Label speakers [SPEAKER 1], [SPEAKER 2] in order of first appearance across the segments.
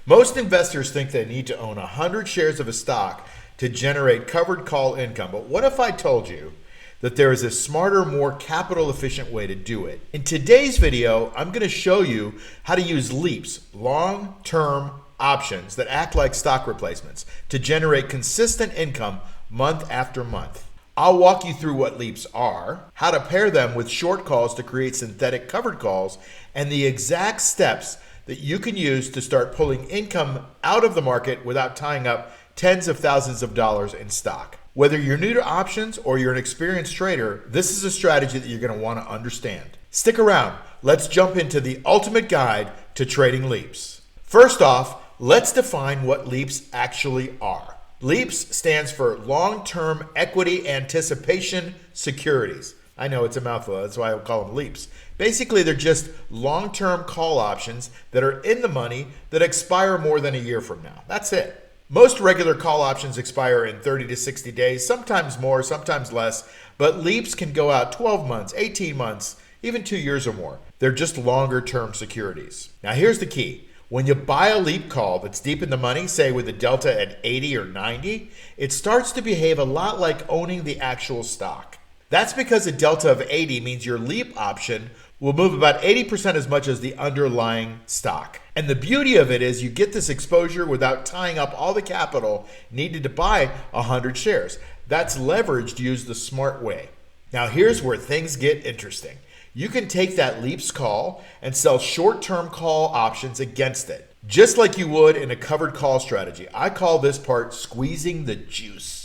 [SPEAKER 1] Most investors think they need to own 100 shares of a stock to generate covered call income. But what if I told you that there is a smarter, more capital efficient way to do it? In today's video, I'm going to show you how to use LEAPS, long-term options that act like stock replacements, to generate consistent income month after month. I'll walk you through what LEAPS are, how to pair them with short calls to create synthetic covered calls, and the exact steps that you can use to start pulling income out of the market without tying up tens of thousands of dollars in stock. Whether you're new to options or you're an experienced trader, this is a strategy that you're going to want to understand. Stick around. Let's jump into the ultimate guide to trading LEAPS. First off, let's define what LEAPS actually are. LEAPS stands for long-term equity anticipation securities. I know it's a mouthful, that's why I would call them LEAPS. Basically, they're just long-term call options that are in the money that expire more than a year from now. That's it. Most regular call options expire in 30 to 60 days, sometimes more, sometimes less, but LEAPS can go out 12 months, 18 months, even 2 years or more. They're just longer-term securities. Now, here's the key. When you buy a LEAP call that's deep in the money, say with a delta at 80 or 90, it starts to behave a lot like owning the actual stock. That's because a delta of 80 means your LEAP option will move about 80% as much as the underlying stock. And the beauty of it is you get this exposure without tying up all the capital needed to buy 100 shares. That's leveraged used the smart way. Now here's where things get interesting. You can take that LEAPS call and sell short-term call options against it, just like you would in a covered call strategy. I call this part squeezing the juice.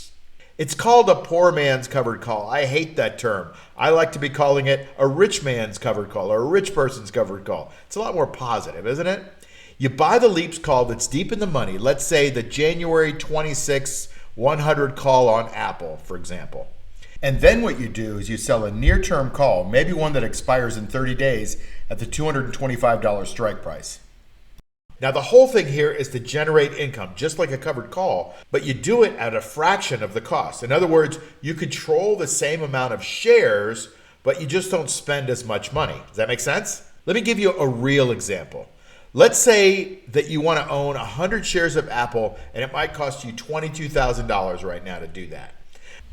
[SPEAKER 1] It's called a poor man's covered call. I hate that term. I like to be calling it a rich man's covered call or a rich person's covered call. It's a lot more positive, isn't it? You buy the LEAPS call that's deep in the money. Let's say the January 26 100 call on Apple, for example. And then what you do is you sell a near-term call, maybe one that expires in 30 days at the $225 strike price. Now the whole thing here is to generate income, just like a covered call, but you do it at a fraction of the cost. In other words, you control the same amount of shares, but you just don't spend as much money. Does that make sense? Let me give you a real example. Let's say that you want to own 100 shares of Apple and it might cost you $22,000 right now to do that.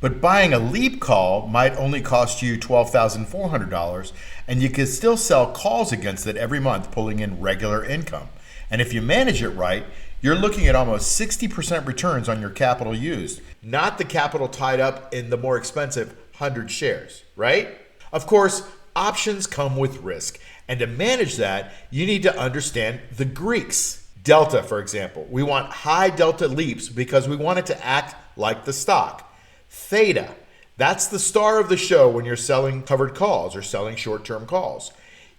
[SPEAKER 1] But buying a LEAP call might only cost you $12,400, and you can still sell calls against it every month, pulling in regular income. And if you manage it right, you're looking at almost 60% returns on your capital used, not the capital tied up in the more expensive 100 shares, right? Of course, options come with risk, and to manage that, you need to understand the Greeks. Delta, for example. We want high delta LEAPS because we want it to act like the stock. Theta, that's the star of the show when you're selling covered calls or selling short-term calls.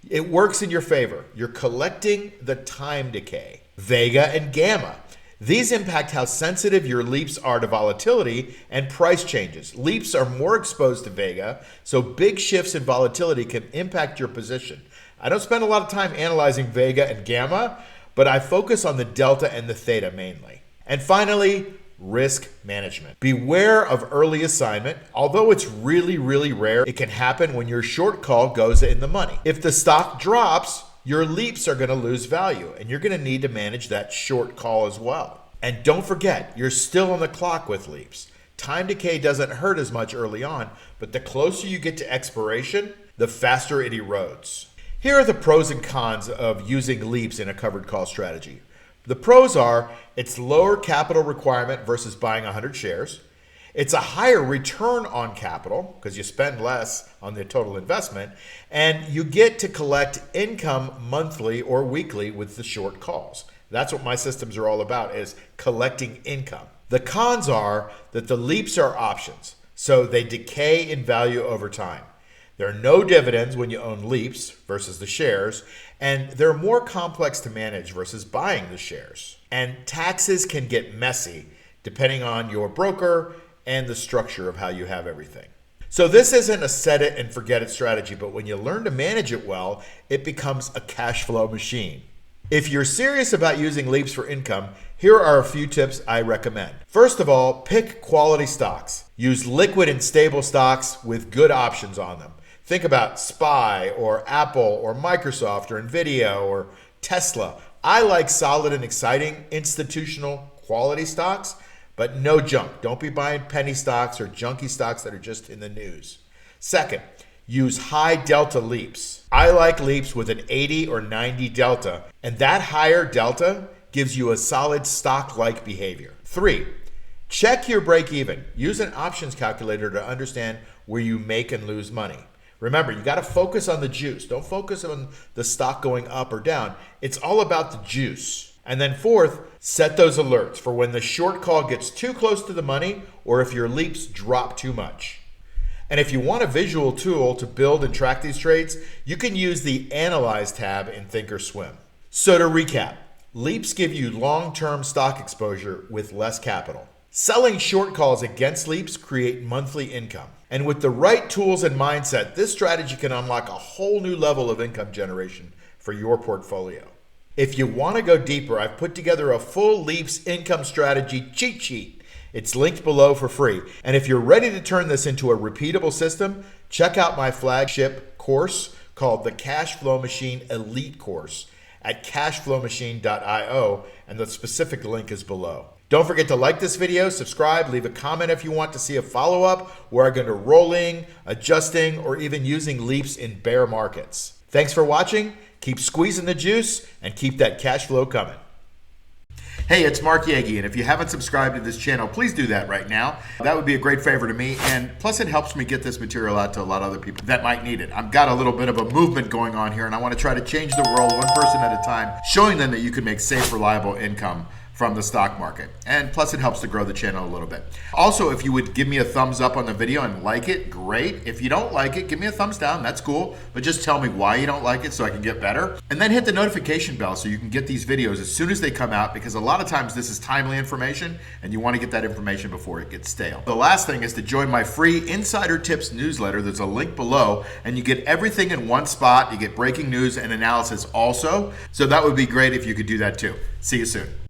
[SPEAKER 1] It works in your favor. You're collecting the time decay. Vega and gamma. These impact how sensitive your LEAPS are to volatility and price changes. LEAPS are more exposed to Vega, so big shifts in volatility can impact your position. I don't spend a lot of time analyzing Vega and gamma, but I focus on the delta and the theta mainly. And finally, risk management. Beware of early assignment. Although it's really, really rare, it can happen when your short call goes in the money. If the stock drops, your LEAPS are going to lose value, and you're going to need to manage that short call as well. And don't forget, you're still on the clock with LEAPS. Time decay doesn't hurt as much early on, but the closer you get to expiration, the faster it erodes. Here are the pros and cons of using LEAPS in a covered call strategy. The pros are it's lower capital requirement versus buying 100 shares. It's a higher return on capital because you spend less on the total investment, and you get to collect income monthly or weekly with the short calls. That's what my systems are all about, is collecting income. The cons are that the LEAPS are options, so they decay in value over time. There are no dividends when you own LEAPS versus the shares, and they're more complex to manage versus buying the shares. And taxes can get messy depending on your broker and the structure of how you have everything. So this isn't a set it and forget it strategy, but when you learn to manage it well, it becomes a cash flow machine. If you're serious about using LEAPS for income, here are a few tips I recommend. First of all, pick quality stocks. Use liquid and stable stocks with good options on them. Think about SPY or Apple or Microsoft or Nvidia or Tesla. I like solid and exciting institutional quality stocks, but no junk. Don't be buying penny stocks or junky stocks that are just in the news. Second, use high delta leaps. I like leaps with an 80 or 90 delta, and that higher delta gives you a solid stock-like behavior. 3, check your break even. Use an options calculator to understand where you make and lose money. Remember, you got to focus on the juice. Don't focus on the stock going up or down. It's all about the juice. And then 4th, set those alerts for when the short call gets too close to the money or if your leaps drop too much. And if you want a visual tool to build and track these trades, you can use the Analyze tab in Thinkorswim. So to recap, leaps give you long-term stock exposure with less capital. Selling short calls against leaps create monthly income. And with the right tools and mindset, this strategy can unlock a whole new level of income generation for your portfolio. If you want to go deeper, I've put together a full LEAPS income strategy cheat sheet. It's linked below for free. And if you're ready to turn this into a repeatable system, check out my flagship course called the Cash Flow Machine Elite course at cashflowmachine.io, and the specific link is below. Don't forget to like this video, subscribe, leave a comment if you want to see a follow-up where I'm going to rolling, adjusting, or even using leaps in bear markets. Thanks for watching. Keep squeezing the juice and keep that cash flow coming. Hey, it's Mark Yagi, and if you haven't subscribed to this channel, please do that right now. That would be a great favor to me, and plus it helps me get this material out to a lot of other people that might need it. I've got a little bit of a movement going on here, and I want to try to change the world one person at a time, showing them that you can make safe, reliable income from the stock market. And plus it helps to grow the channel a little bit. Also, if you would give me a thumbs up on the video and like it, great. If you don't like it, give me a thumbs down, that's cool. But just tell me why you don't like it so I can get better. And then hit the notification bell so you can get these videos as soon as they come out, because a lot of times this is timely information and you want to get that information before it gets stale. The last thing is to join my free Insider Tips newsletter. There's a link below and you get everything in one spot. You get breaking news and analysis also. So that would be great if you could do that too. See you soon.